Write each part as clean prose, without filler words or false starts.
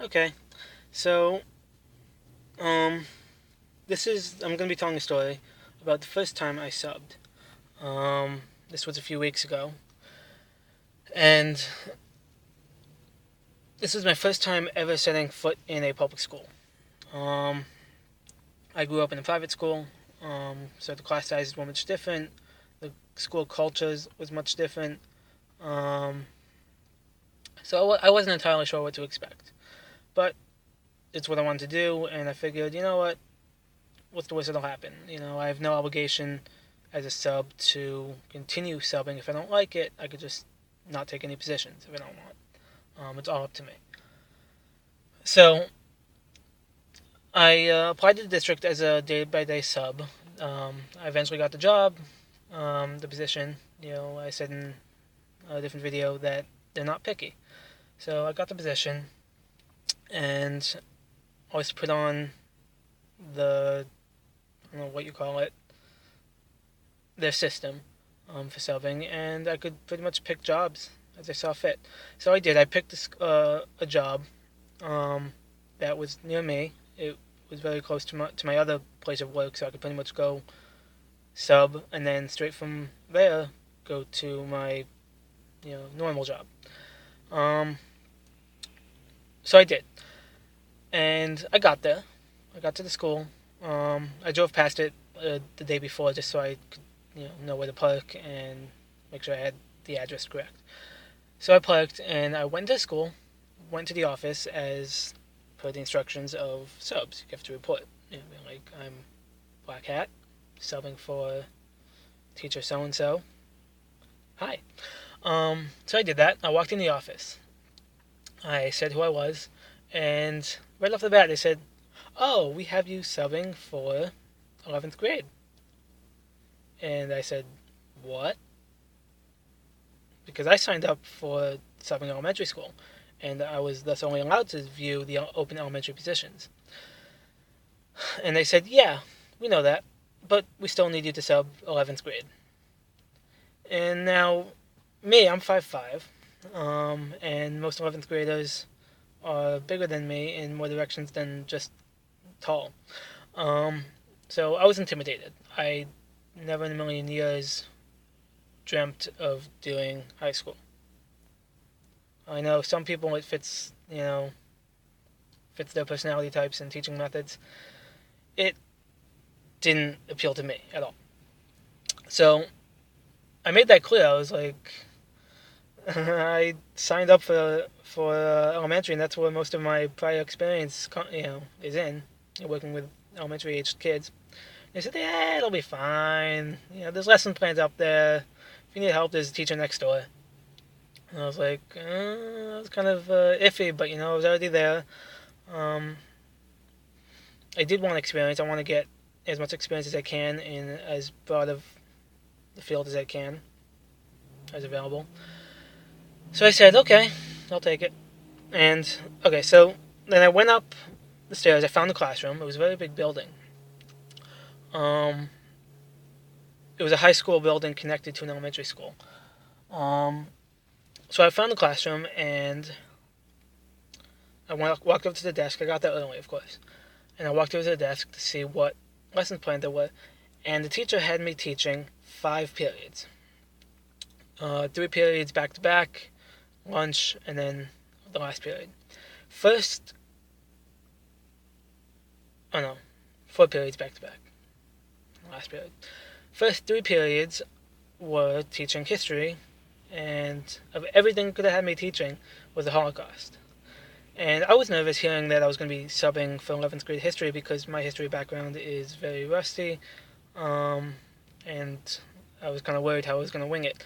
Okay, so um, I'm gonna be telling a story about the first time I subbed. This was a few weeks ago, and this was my first time ever setting foot in a public school. Um, I grew up in a private school, so the class sizes were much different. The school cultures was much different. Um, so I wasn't entirely sure what to expect, but it's what I wanted to do, and I figured, you know what, what's the worst that'll happen? I have no obligation as a sub to continue subbing. If I don't like it, I could just not take any positions if I don't want. It's all up to me. So I applied to the district as a day-by-day sub. I eventually got the job, the position. I said in a different video that they're not picky. So I got the position, and I was put on the, I don't know what you call it, their system for subbing, and I could pretty much pick jobs as I saw fit. So I did. I picked a job um, that was near me. It was very close to my other place of work, so I could pretty much go sub and then straight from there go to my normal job. Um, so I did, and I got there. I got to the school. I drove past it the day before just so I could know where to park and make sure I had the address correct. So I parked and I went to school, went to the office as per the instructions of subs. You have to report. Like I'm Black Hat, subbing for teacher so and so. Hi. So I did that. I walked in the office. I said who I was, and right off the bat they said, "Oh, we have you subbing for 11th grade." And I said, "What?" Because I signed up for subbing elementary school, and I was thus only allowed to view the open elementary positions. And they said, "Yeah, we know that, but we still need you to sub 11th grade." And now, me, I'm 5'5", and most 11th graders are bigger than me in more directions than just tall. Um, so I was intimidated. I never in a million years dreamt of doing high school. I know some people it fits their personality types and teaching methods. It didn't appeal to me at all. So I made that clear. I was like, I signed up for elementary, and that's where most of my prior experience, is in working with elementary aged kids. They said, "Yeah, it'll be fine. There's lesson plans out there. If you need help, there's a teacher next door." And I was like, I was kind of iffy, but I was already there. Um, I did want experience. I want to get as much experience as I can in as broad of the field as I can, as available. So I said, okay, I'll take it. And okay, so then I went up the stairs. I found the classroom. It was a very big building. Um, it was a high school building connected to an elementary school. Um, so I found the classroom and I walked up to the desk. I got there early, of course. And I walked over to the desk to see what lesson plan there was. And the teacher had me teaching 5 periods. 3 periods back to back, lunch, and then the last period. First, oh no, 4 periods back to back. Last period. First 3 periods were teaching history, and of everything could have had me teaching was the Holocaust. And I was nervous hearing that I was going to be subbing for 11th grade history because my history background is very rusty, um, and I was kind of worried how I was going to wing it.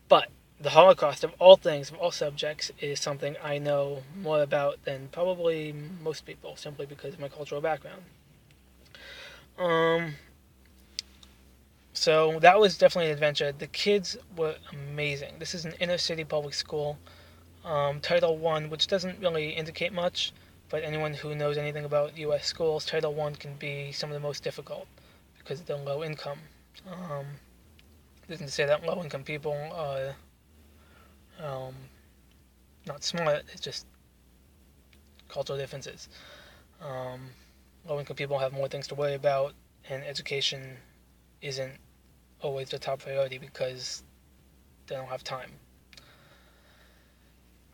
But the Holocaust, of all things, of all subjects, is something I know more about than probably most people, simply because of my cultural background. Um, so that was definitely an adventure. The kids were amazing. This is an inner city public school. Title One, which doesn't really indicate much, but anyone who knows anything about U.S. schools, Title One can be some of the most difficult because they're low income. Um, doesn't say that low income people are um, not smart. It's just cultural differences. Low-income people have more things to worry about, and education isn't always the top priority because they don't have time.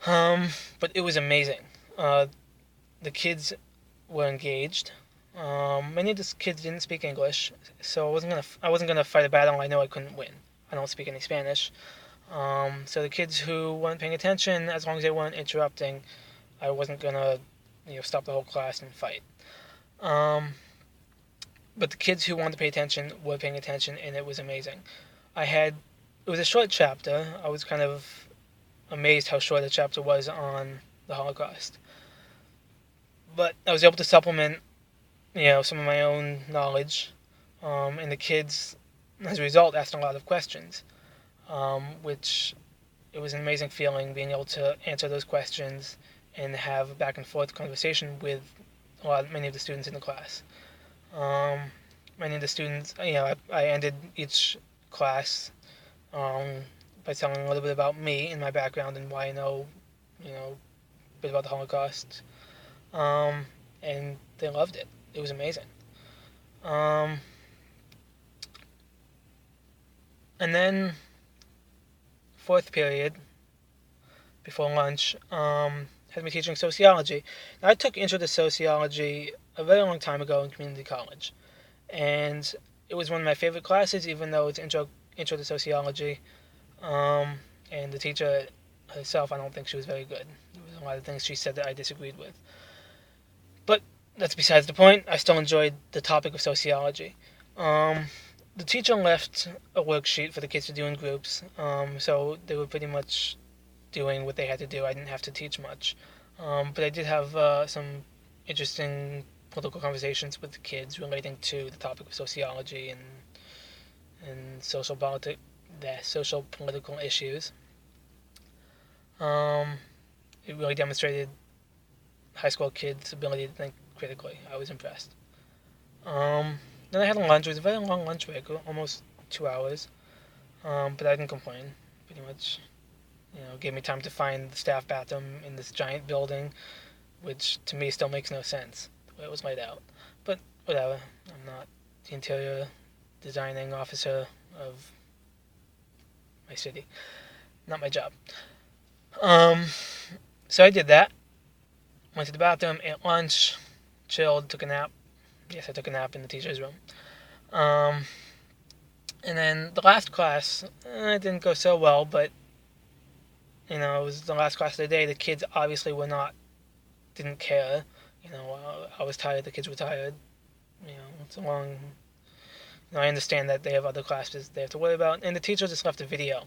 But it was amazing. The kids were engaged. Many of the kids didn't speak English, so I wasn't gonna fight a battle I know I couldn't win. I don't speak any Spanish. So the kids who weren't paying attention, as long as they weren't interrupting, I wasn't gonna, stop the whole class and fight. But the kids who wanted to pay attention were paying attention, and it was amazing. It was a short chapter. I was kind of amazed how short the chapter was on the Holocaust. But I was able to supplement, some of my own knowledge, and the kids, as a result, asked a lot of questions, which it was an amazing feeling being able to answer those questions and have a back and forth conversation with many of the students in the class. Many of the students, I ended each class by telling a little bit about me and my background and why I know, a bit about the Holocaust. And they loved it. It was amazing. And then, fourth period, before lunch, had me teaching sociology. Now, I took Intro to Sociology a very long time ago in community college. And it was one of my favorite classes, even though it's Intro to Sociology. And the teacher herself, I don't think she was very good. There was a lot of things she said that I disagreed with. But that's besides the point. I still enjoyed the topic of sociology. The teacher left a worksheet for the kids to do in groups, so they were pretty much doing what they had to do. I didn't have to teach much. But I did have some interesting political conversations with the kids relating to the topic of sociology and social political issues. It really demonstrated high school kids' ability to think critically. I was impressed. Then I had a lunch. It was a very long lunch break, almost 2 hours. But I didn't complain. Pretty much, gave me time to find the staff bathroom in this giant building, which to me still makes no sense the way it was laid out. But whatever. I'm not the interior designing officer of my city. Not my job. So I did that. Went to the bathroom, ate lunch, chilled, took a nap. Yes, I took a nap in the teacher's room. And then the last class, it didn't go so well, but, it was the last class of the day. The kids obviously didn't care. I was tired, the kids were tired. It's a long... I understand that they have other classes they have to worry about, and the teacher just left a video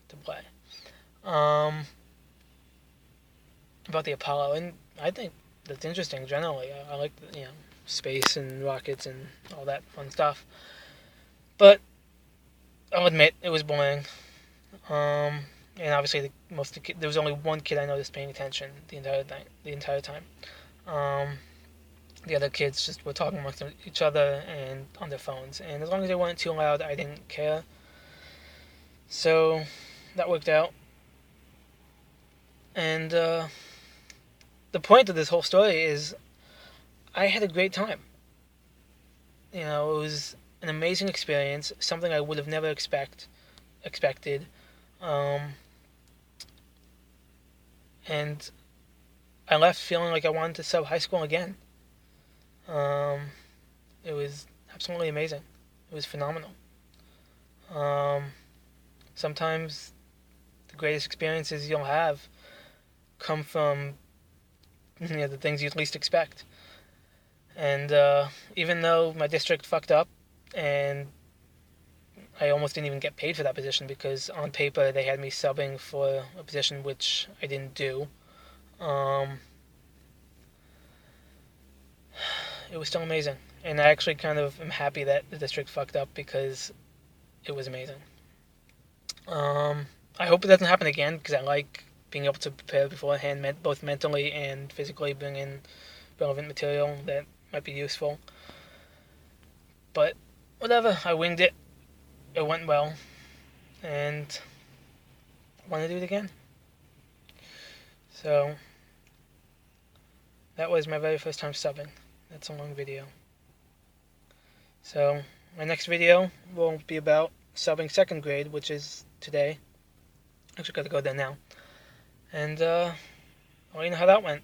to play. About the Apollo, and I think that's interesting generally. I like, space and rockets and all that fun stuff. But I'll admit, it was boring. And obviously, there was only one kid I noticed paying attention the entire time. The other kids just were talking amongst each other and on their phones. And as long as they weren't too loud, I didn't care. So that worked out. And the point of this whole story is I had a great time. It was an amazing experience, something I would have never expected. And I left feeling like I wanted to sub high school again. It was absolutely amazing. It was phenomenal. Sometimes the greatest experiences you'll have come from the things you'd least expect. And even though my district fucked up and I almost didn't even get paid for that position because on paper they had me subbing for a position which I didn't do, it was still amazing. And I actually kind of am happy that the district fucked up because it was amazing. I hope it doesn't happen again because I like being able to prepare beforehand, both mentally and physically, bring in relevant material that might be useful. But whatever, I winged it. It went well, and I want to do it again. So that was my very first time subbing. That's a long video. So my next video will be about subbing second grade, which is today. Actually, gotta go there now. And I'll let you know how that went.